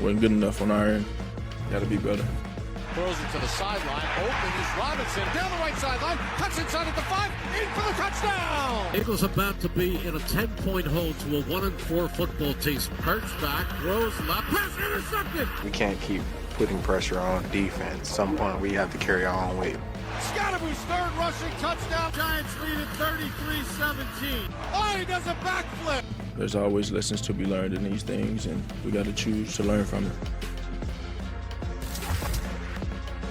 wasn't good enough on our end. Got to be better. Throws it to the sideline. Open is Robinson. Down the right sideline. Cuts inside at the 5. In for the touchdown. Eagles about to be in a 10-point hold to a 1-4 football team. Perch back. Throws left. Pass intercepted. We can't keep putting pressure on defense. At some point, we have to carry our own weight. Scottabue's third rushing touchdown. Giants lead at 33-17. Oh, he does a backflip. There's always lessons to be learned in these things, and we got to choose to learn from it.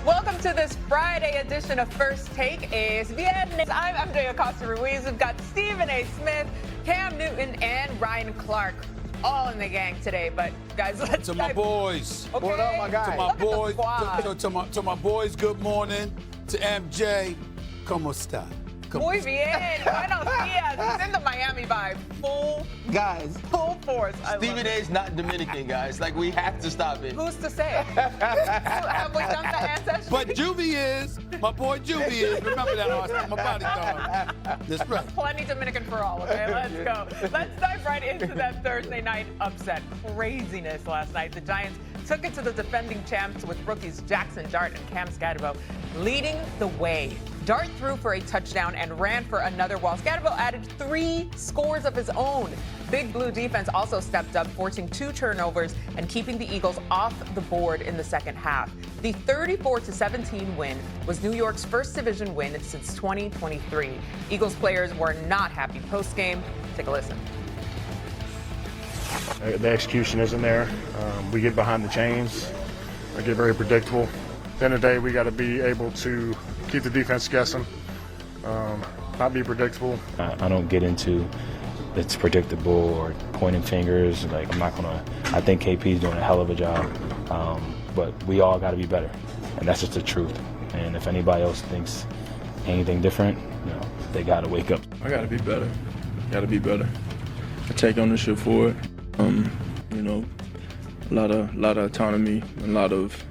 Welcome to this Friday edition of First Take ESPN. I'm MJ Acosta-Ruiz. We've got Stephen A. Smith, Cam Newton, and Ryan Clark all in the gang today. But guys, let's to my boys. Okay. What up, my guy? To my boys. To my boys. Good morning. To MJ. ¿Cómo está? Muy bien. Buenos dias. It's in the Miami vibe. Full force. Stephen A. is not Dominican, guys. Like, we have to stop it. Who's to say? Have we done the ancestry? But Juvie is. My boy Juvie is. Remember that, Austin. My bodyguard. That's right. Plenty Dominican for all, okay? Let's go. Let's dive right into that Thursday night upset. Craziness last night. The Giants took it to the defending champs with rookies Jackson Dart and Cam Scatterbo leading the way. Dart threw for a touchdown and ran for another, while Scatterbo added 3 scores of his own. Big Blue defense also stepped up, forcing 2 turnovers and keeping the Eagles off the board in the second half. The 34-17 win was New York's first division win since 2023. Eagles players were not happy post-game. Take a listen. The execution isn't there. We get behind the chains. We get very predictable. At the end of the day, we got to be able to keep the defense guessing, not be predictable. I don't get into it's predictable or pointing fingers. Like, I'm not gonna. I think KP's doing a hell of a job, but we all got to be better, and that's just the truth. And if anybody else thinks anything different, they got to wake up. I got to be better. Got to be better. I take ownership for it. A lot of autonomy, a lot of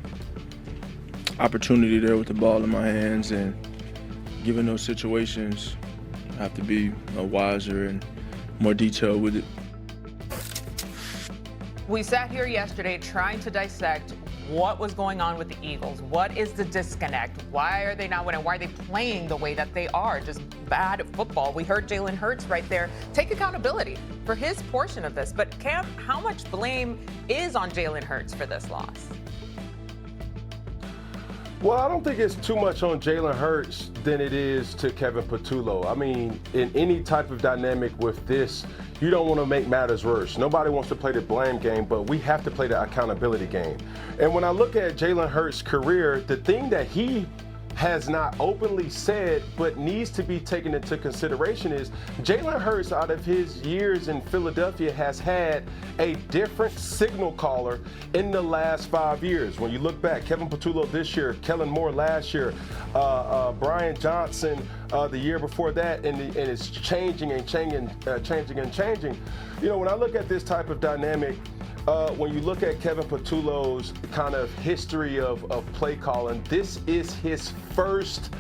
opportunity there with the ball in my hands, and given those situations, I have to be wiser and more detailed with it. We sat here yesterday trying to dissect what was going on with the Eagles. What is the disconnect? Why are they not winning? Why are they playing the way that they are? Just bad at football. We heard Jalen Hurts right there take accountability for his portion of this. But Cam, how much blame is on Jalen Hurts for this loss? Well, I don't think it's too much on Jalen Hurts than it is to Kevin Patullo. I mean, in any type of dynamic with this, you don't want to make matters worse. Nobody wants to play the blame game, but we have to play the accountability game. And when I look at Jalen Hurts' career, the thing that he has not openly said but needs to be taken into consideration is Jalen Hurts, out of his years in Philadelphia, has had a different signal caller in the last 5 years. When you look back, Kevin Patullo this year, Kellen Moore last year, Brian Johnson the year before that, and it's changing and changing. When I look at this type of dynamic, when you look at Kevin Patullo's kind of history of play calling, this is his first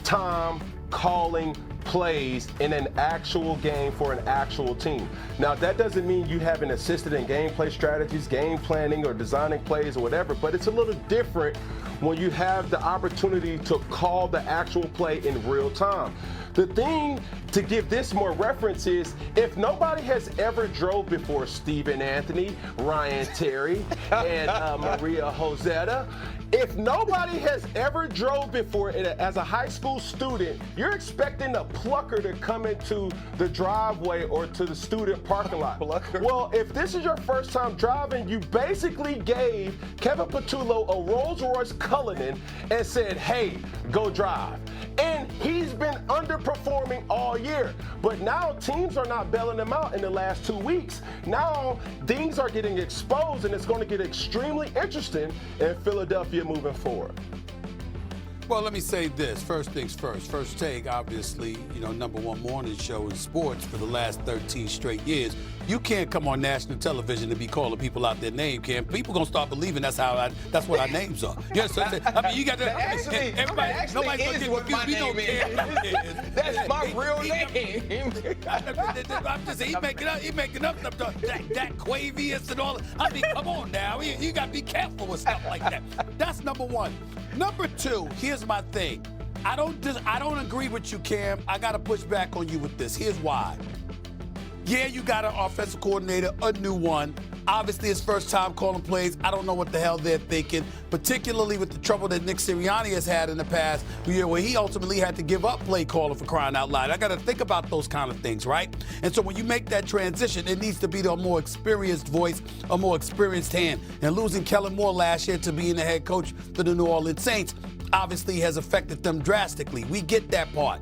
time calling plays in an actual game for an actual team. Now, that doesn't mean you haven't assisted in gameplay strategies, game planning, or designing plays or whatever, but it's a little different when you have the opportunity to call the actual play in real time. The thing to give this more reference is, if nobody has ever drove before Stephen Anthony, Ryan Terry, and Maria Josetta, if nobody has ever drove before as a high school student, you're expecting a plucker to come into the driveway or to the student parking lot. Well, if this is your first time driving, you basically gave Kevin Patullo a Rolls Royce Cullinan and said, hey, go drive. And he's been underperforming all year. But now teams are not bailing him out in the last 2 weeks. Now things are getting exposed, and it's going to get extremely interesting in Philadelphia moving forward. Well, let me say this. First things first. First Take, obviously, #1 morning show in sports for the last 13 straight years. You can't come on national television and be calling people out their name, Cam. People gonna start believing that's what our names are. Yes, I mean, you got to. Everybody, nobody's gonna get what my name is. That's my real name. I'm just saying, he making up stuff. That Quavius and all. I mean, come on now. You got to be careful with stuff like that. That's number one. Number two, here's my thing. I don't agree with you, Cam. I got to push back on you with this. Here's why. Yeah, you got an offensive coordinator, a new one. Obviously, his first time calling plays. I don't know what the hell they're thinking, particularly with the trouble that Nick Sirianni has had in the past year where he ultimately had to give up play calling for crying out loud. I got to think about those kind of things, right? And so when you make that transition, it needs to be a more experienced voice, a more experienced hand. And losing Kellen Moore last year to being the head coach for the New Orleans Saints obviously has affected them drastically. We get that part.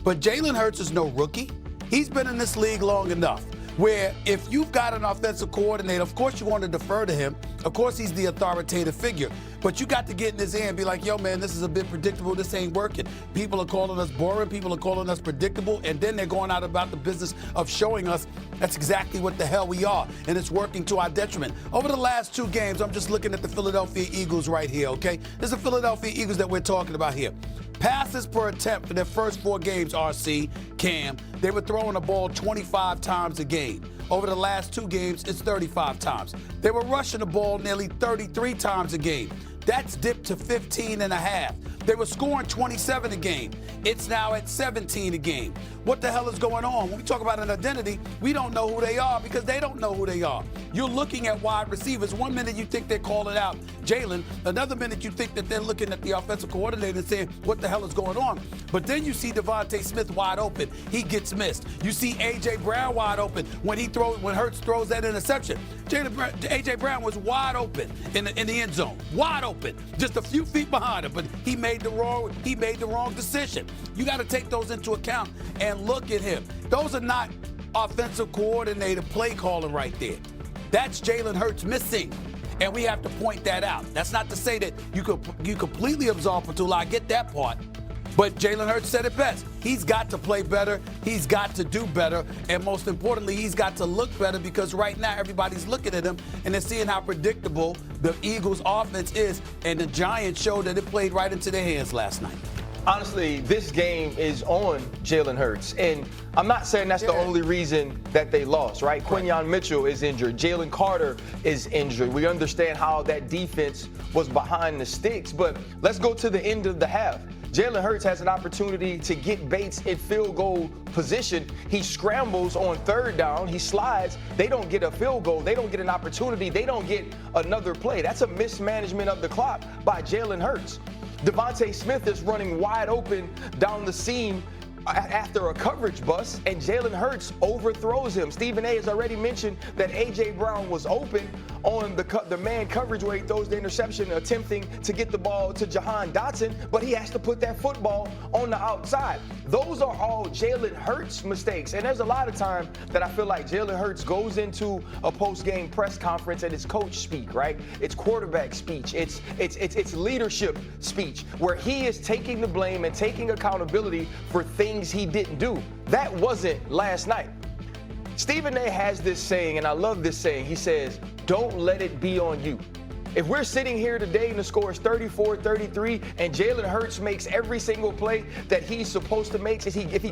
But Jalen Hurts is no rookie. He's been in this league long enough where if you've got an offensive coordinator, of course you want to defer to him. Of course he's the authoritative figure. But you got to get in his ear and be like, yo, man, this is a bit predictable. This ain't working. People are calling us boring. People are calling us predictable. And then they're going out about the business of showing us that's exactly what the hell we are. And it's working to our detriment. Over the last 2 games, I'm just looking at the Philadelphia Eagles right here, okay? This is the Philadelphia Eagles that we're talking about here. Passes per attempt for their first 4 games, RC, Cam, they were throwing the ball 25 times a game. Over the last 2 games, it's 35 times. They were rushing the ball nearly 33 times a game. That's dipped to 15.5. They were scoring 27 a game. It's now at 17 a game. What the hell is going on? When we talk about an identity, we don't know who they are because they don't know who they are. You're looking at wide receivers. One minute you think they're calling out Jalen. Another minute you think that they're looking at the offensive coordinator and saying, what the hell is going on? But then you see Devontae Smith wide open. He gets missed. You see A.J. Brown wide open when Hurts throws that interception. A.J. Brown was wide open in the end zone. Wide open. Just a few feet behind him, but he made the wrong decision. You got to take those into account and look at him. Those are not offensive coordinator play calling right there. That's Jalen Hurts missing, and we have to point that out. That's not to say that you completely absolve Petula. I get that part. But Jalen Hurts said it best. He's got to play better. He's got to do better. And most importantly, he's got to look better because right now everybody's looking at him and they're seeing how predictable the Eagles' offense is. And the Giants showed that it played right into their hands last night. Honestly, this game is on Jalen Hurts. And I'm not saying that's the only reason that they lost, right? Quinyon Mitchell is injured. Jalen Carter is injured. We understand how that defense was behind the sticks. But let's go to the end of the half. Jalen Hurts has an opportunity to get Bates in field goal position. He scrambles on 3rd down. He slides. They don't get a field goal. They don't get an opportunity. They don't get another play. That's a mismanagement of the clock by Jalen Hurts. Devontae Smith is running wide open down the seam after a coverage bust, and Jalen Hurts overthrows him. Stephen A has already mentioned that A.J. Brown was open on the man coverage where he throws the interception, attempting to get the ball to Jahan Dotson, but he has to put that football on the outside. Those are all Jalen Hurts mistakes, and there's a lot of time that I feel like Jalen Hurts goes into a post-game press conference and it's coach speak, right? It's quarterback speech. It's leadership speech where he is taking the blame and taking accountability for things he didn't do. That wasn't last night. Stephen A has this saying, and I love this saying. He says, don't let it be on you. If we're sitting here today and the score is 34-33 and Jalen Hurts makes every single play that he's supposed to make, if he